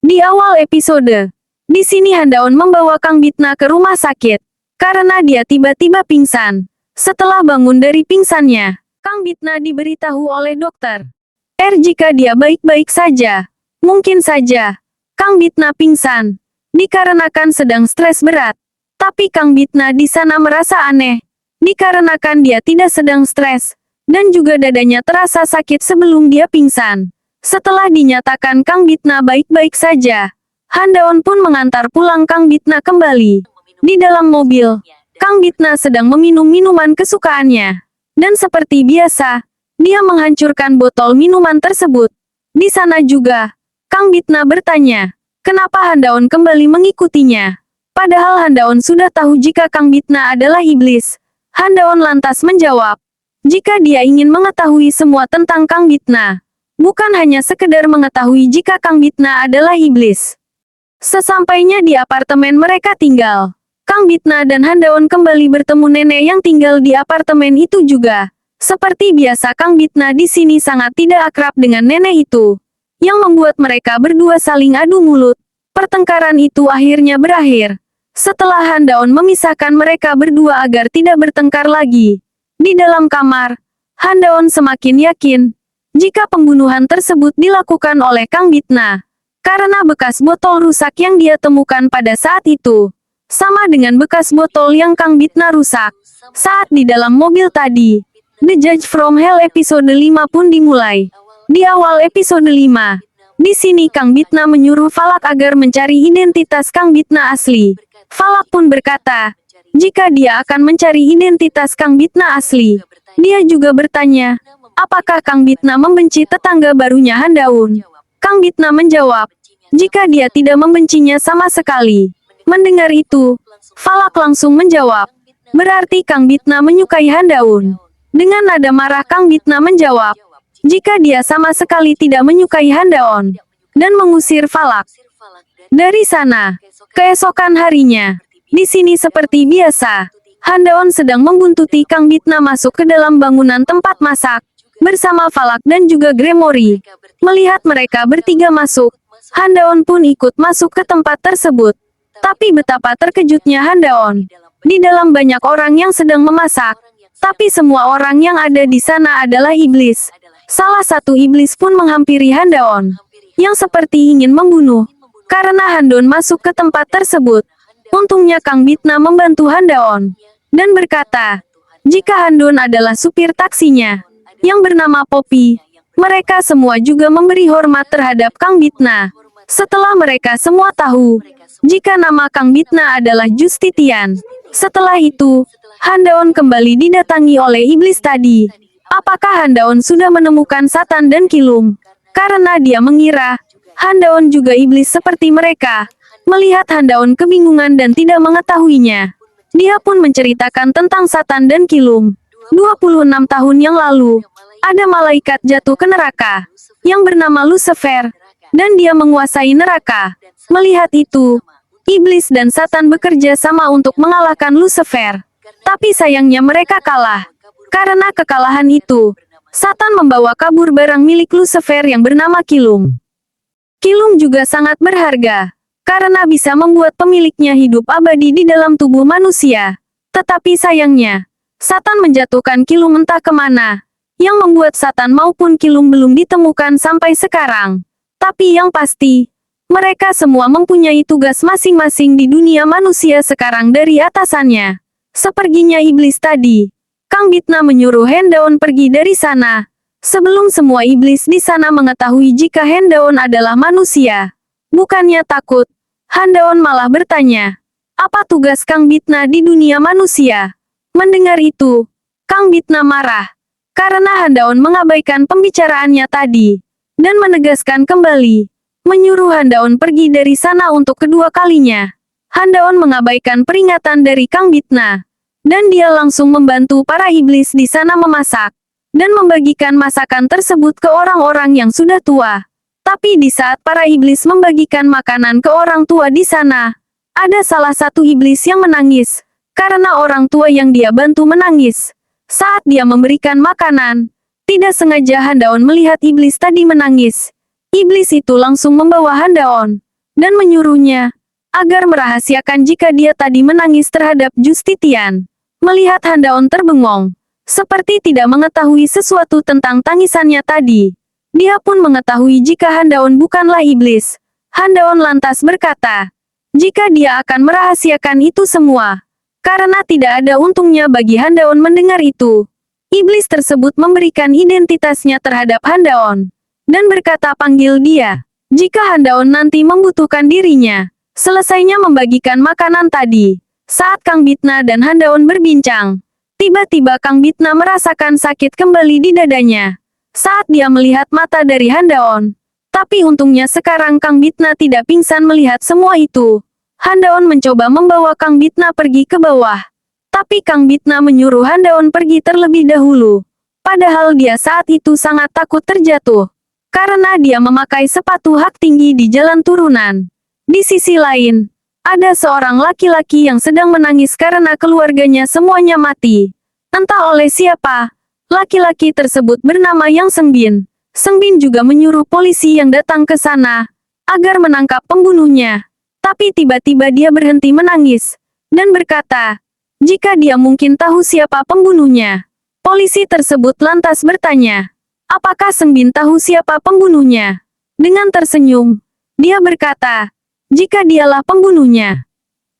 Di awal episode, di sini Handaon membawa Kang Bitna ke rumah sakit, karena dia tiba-tiba pingsan. Setelah bangun dari pingsannya, Kang Bitna diberitahu oleh dokter. Jika dia baik-baik saja, mungkin saja Kang Bitna pingsan, dikarenakan sedang stres berat. Tapi Kang Bitna di sana merasa aneh, dikarenakan dia tidak sedang stres, dan juga dadanya terasa sakit sebelum dia pingsan. Setelah dinyatakan Kang Bitna baik-baik saja, Handaon pun mengantar pulang Kang Bitna kembali. Di dalam mobil, Kang Bitna sedang meminum minuman kesukaannya. Dan seperti biasa, dia menghancurkan botol minuman tersebut. Di sana juga, Kang Bitna bertanya, kenapa Handaon kembali mengikutinya. Padahal Handaon sudah tahu jika Kang Bitna adalah iblis. Handaon lantas menjawab, jika dia ingin mengetahui semua tentang Kang Bitna, bukan hanya sekedar mengetahui jika Kang Bitna adalah iblis. Sesampainya di apartemen mereka tinggal, Kang Bitna dan Handaon kembali bertemu nenek yang tinggal di apartemen itu juga. Seperti biasa Kang Bitna di sini sangat tidak akrab dengan nenek itu, yang membuat mereka berdua saling adu mulut. Pertengkaran itu akhirnya berakhir. Setelah Handaon memisahkan mereka berdua agar tidak bertengkar lagi. Di dalam kamar, Handaon semakin yakin jika pembunuhan tersebut dilakukan oleh Kang Bitna. Karena bekas botol rusak yang dia temukan pada saat itu, sama dengan bekas botol yang Kang Bitna rusak saat di dalam mobil tadi. The Judge from Hell episode 5 pun dimulai. Di awal episode 5, di sini Kang Bitna menyuruh Falak agar mencari identitas Kang Bitna asli. Falak pun berkata, jika dia akan mencari identitas Kang Bitna asli, dia juga bertanya, apakah Kang Bitna membenci tetangga barunya Handaon? Kang Bitna menjawab, jika dia tidak membencinya sama sekali. Mendengar itu, Falak langsung menjawab, berarti Kang Bitna menyukai Handaon. Dengan nada marah Kang Bitna menjawab, jika dia sama sekali tidak menyukai Handaon, dan mengusir Falak. Dari sana, keesokan harinya, di sini seperti biasa, Handaon sedang membuntuti Kang Bitna masuk ke dalam bangunan tempat masak, bersama Falak dan juga Gremory. Melihat mereka bertiga masuk, Handaon pun ikut masuk ke tempat tersebut. Tapi betapa terkejutnya Handaon. Di dalam banyak orang yang sedang memasak, tapi semua orang yang ada di sana adalah iblis. Salah satu iblis pun menghampiri Handaon, yang seperti ingin membunuh. Karena Handaon masuk ke tempat tersebut, untungnya Kang Bitna membantu Handaon, dan berkata, jika Handaon adalah supir taksinya, yang bernama Poppy, mereka semua juga memberi hormat terhadap Kang Bitna. Setelah mereka semua tahu, jika nama Kang Bitna adalah Justitian. Setelah itu, Handaon kembali didatangi oleh iblis tadi. Apakah Handaon sudah menemukan Satan dan Kilum? Karena dia mengira, Handaon juga iblis seperti mereka. Melihat Handaon kebingungan dan tidak mengetahuinya, dia pun menceritakan tentang Satan dan Kilum. 26 tahun yang lalu, ada malaikat jatuh ke neraka, yang bernama Lucifer, dan dia menguasai neraka. Melihat itu, iblis dan Satan bekerja sama untuk mengalahkan Lucifer. Tapi sayangnya mereka kalah. Karena kekalahan itu, Satan membawa kabur barang milik Lucifer yang bernama Kilum. Kilum juga sangat berharga, karena bisa membuat pemiliknya hidup abadi di dalam tubuh manusia. Tetapi sayangnya, Satan menjatuhkan Kilum entah kemana, yang membuat Satan maupun Kilum belum ditemukan sampai sekarang. Tapi yang pasti, mereka semua mempunyai tugas masing-masing di dunia manusia sekarang dari atasannya. Seperginya iblis tadi, Kang Bitna menyuruh Handaon pergi dari sana. Sebelum semua iblis di sana mengetahui jika Handaon adalah manusia. Bukannya takut, Handaon malah bertanya, apa tugas Kang Bitna di dunia manusia? Mendengar itu, Kang Bitna marah, karena Handaon mengabaikan pembicaraannya tadi, dan menegaskan kembali, menyuruh Handaon pergi dari sana untuk kedua kalinya. Handaon mengabaikan peringatan dari Kang Bitna, dan dia langsung membantu para iblis di sana memasak, dan membagikan masakan tersebut ke orang-orang yang sudah tua. Tapi di saat para iblis membagikan makanan ke orang tua di sana, ada salah satu iblis yang menangis, karena orang tua yang dia bantu menangis. Saat dia memberikan makanan, tidak sengaja Handaon melihat iblis tadi menangis. Iblis itu langsung membawa Handaon dan menyuruhnya agar merahasiakan jika dia tadi menangis terhadap Justitian. Melihat Handaon terbengong, seperti tidak mengetahui sesuatu tentang tangisannya tadi. Dia pun mengetahui jika Handaon bukanlah iblis. Handaon lantas berkata, jika dia akan merahasiakan itu semua, karena tidak ada untungnya bagi Handaon mendengar itu. Iblis tersebut memberikan identitasnya terhadap Handaon, dan berkata panggil dia. Jika Handaon nanti membutuhkan dirinya, selesainya membagikan makanan tadi. Saat Kang Bitna dan Handaon berbincang, tiba-tiba Kang Bitna merasakan sakit kembali di dadanya. Saat dia melihat mata dari Handaon. Tapi untungnya sekarang Kang Bitna tidak pingsan melihat semua itu. Handaon mencoba membawa Kang Bitna pergi ke bawah. Tapi Kang Bitna menyuruh Handaon pergi terlebih dahulu. Padahal dia saat itu sangat takut terjatuh. Karena dia memakai sepatu hak tinggi di jalan turunan. Di sisi lain, ada seorang laki-laki yang sedang menangis karena keluarganya semuanya mati. Entah oleh siapa, laki-laki tersebut bernama Yang Sengbin. Sengbin juga menyuruh polisi yang datang ke sana, agar menangkap pembunuhnya. Tapi tiba-tiba dia berhenti menangis, dan berkata, jika dia mungkin tahu siapa pembunuhnya. Polisi tersebut lantas bertanya, apakah Sengbin tahu siapa pembunuhnya? Dengan tersenyum, dia berkata, jika dialah pembunuhnya.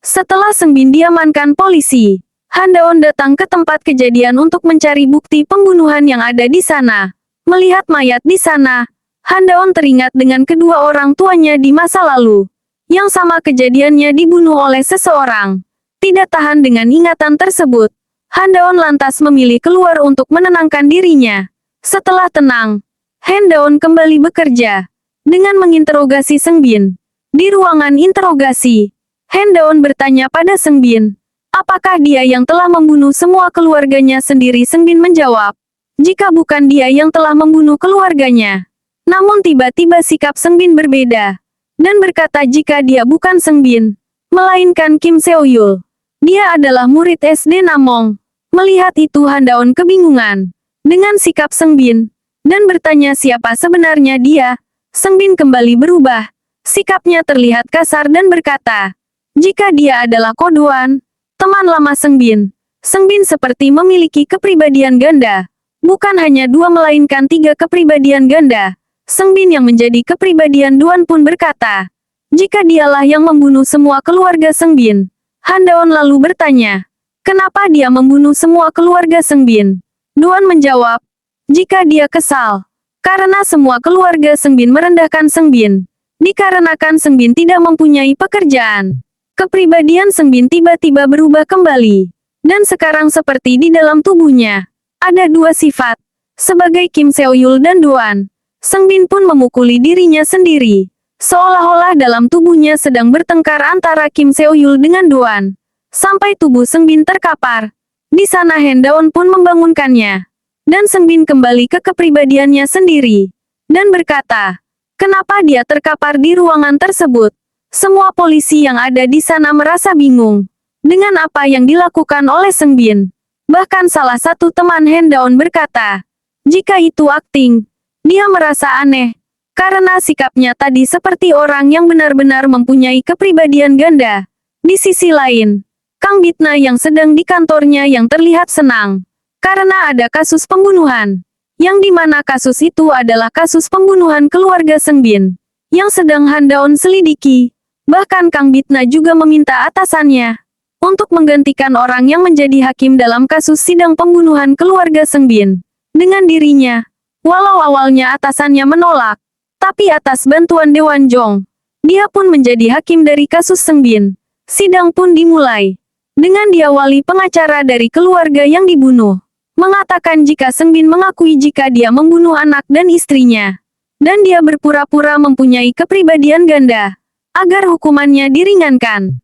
Setelah Sengbin diamankan polisi, Handaon datang ke tempat kejadian untuk mencari bukti pembunuhan yang ada di sana. Melihat mayat di sana, Handaon teringat dengan kedua orang tuanya di masa lalu. Yang sama kejadiannya dibunuh oleh seseorang. Tidak tahan dengan ingatan tersebut, Handaon lantas memilih keluar untuk menenangkan dirinya. Setelah tenang, Handaon kembali bekerja dengan menginterogasi Sengbin. Di ruangan interogasi, Handaon bertanya pada Sengbin, apakah dia yang telah membunuh semua keluarganya sendiri? Sengbin menjawab, jika bukan dia yang telah membunuh keluarganya. Namun tiba-tiba sikap Sengbin berbeda, dan berkata jika dia bukan Sengbin, melainkan Kim Seoyul. Dia adalah murid SD Namong. Melihat itu Handaon kebingungan dengan sikap Sengbin, dan bertanya siapa sebenarnya dia. Sengbin kembali berubah. Sikapnya terlihat kasar dan berkata, jika dia adalah Kodoan, teman lama Sengbin. Sengbin seperti memiliki kepribadian ganda. Bukan hanya dua melainkan tiga kepribadian ganda. Sengbin yang menjadi kepribadian Duan pun berkata, jika dialah yang membunuh semua keluarga Sengbin. Handaon lalu bertanya, kenapa dia membunuh semua keluarga Sengbin? Duan menjawab, jika dia kesal, karena semua keluarga Sengbin merendahkan Sengbin. Dikarenakan Sengbin tidak mempunyai pekerjaan. Kepribadian Sengbin tiba-tiba berubah kembali. Dan sekarang seperti di dalam tubuhnya. Ada dua sifat. Sebagai Kim Seoyul dan Duan. Sengbin pun memukuli dirinya sendiri. Seolah-olah dalam tubuhnya sedang bertengkar antara Kim Seoyul dengan Duan. Sampai tubuh Sengbin terkapar. Di sana Handaon pun membangunkannya. Dan Sengbin kembali ke kepribadiannya sendiri. Dan berkata, kenapa dia terkapar di ruangan tersebut? Semua polisi yang ada di sana merasa bingung dengan apa yang dilakukan oleh Sengbin. Bahkan salah satu teman Handaon berkata, jika itu akting, dia merasa aneh. Karena sikapnya tadi seperti orang yang benar-benar mempunyai kepribadian ganda. Di sisi lain, Kang Bitna yang sedang di kantornya yang terlihat senang. Karena ada kasus pembunuhan. Yang dimana kasus itu adalah kasus pembunuhan keluarga Sengbin, yang sedang Handaon selidiki. Bahkan Kang Bitna juga meminta atasannya untuk menggantikan orang yang menjadi hakim dalam kasus sidang pembunuhan keluarga Sengbin dengan dirinya. Walau awalnya atasannya menolak, tapi atas bantuan Dewan Jong, dia pun menjadi hakim dari kasus Sengbin. Sidang pun dimulai dengan diawali pengacara dari keluarga yang dibunuh. Mengatakan jika Sengbin mengakui jika dia membunuh anak dan istrinya. Dan dia berpura-pura mempunyai kepribadian ganda. Agar hukumannya diringankan.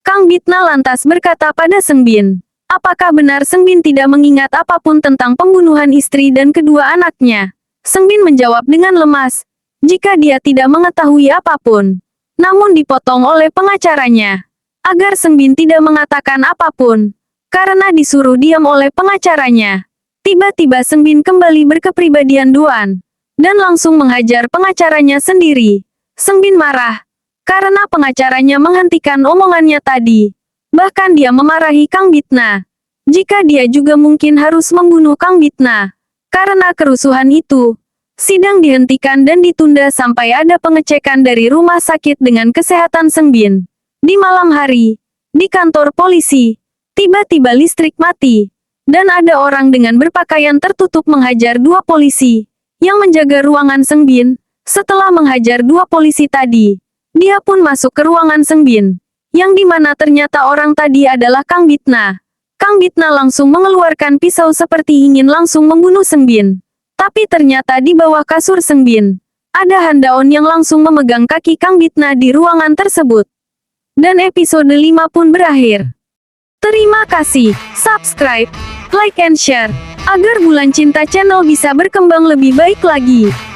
Kang Bitna lantas berkata pada Sengbin. Apakah benar Sengbin tidak mengingat apapun tentang pembunuhan istri dan kedua anaknya? Sengbin menjawab dengan lemas. Jika dia tidak mengetahui apapun. Namun dipotong oleh pengacaranya. Agar Sengbin tidak mengatakan apapun. Karena disuruh diam oleh pengacaranya. Tiba-tiba Sengbin kembali berkepribadian Duan. Dan langsung menghajar pengacaranya sendiri. Sengbin marah. karena pengacaranya menghentikan omongannya tadi. Bahkan dia memarahi Kang Bitna. Jika dia juga mungkin harus membunuh Kang Bitna. Karena kerusuhan itu, sidang dihentikan dan ditunda sampai ada pengecekan dari rumah sakit dengan kesehatan Seng Bin. Di malam hari, di kantor polisi, tiba-tiba listrik mati. Dan ada orang dengan berpakaian tertutup menghajar dua polisi yang menjaga ruangan Seng Bin. Setelah menghajar dua polisi tadi, dia pun masuk ke ruangan Seng Bin, yang dimana ternyata orang tadi adalah Kang Bitna. Kang Bitna langsung mengeluarkan pisau seperti ingin langsung membunuh Seng Bin. Tapi ternyata di bawah kasur Seng Bin, ada Handaon yang langsung memegang kaki Kang Bitna di ruangan tersebut. Dan episode 5 pun berakhir. Terima kasih, subscribe, like and share, agar Bulan Cinta Channel bisa berkembang lebih baik lagi.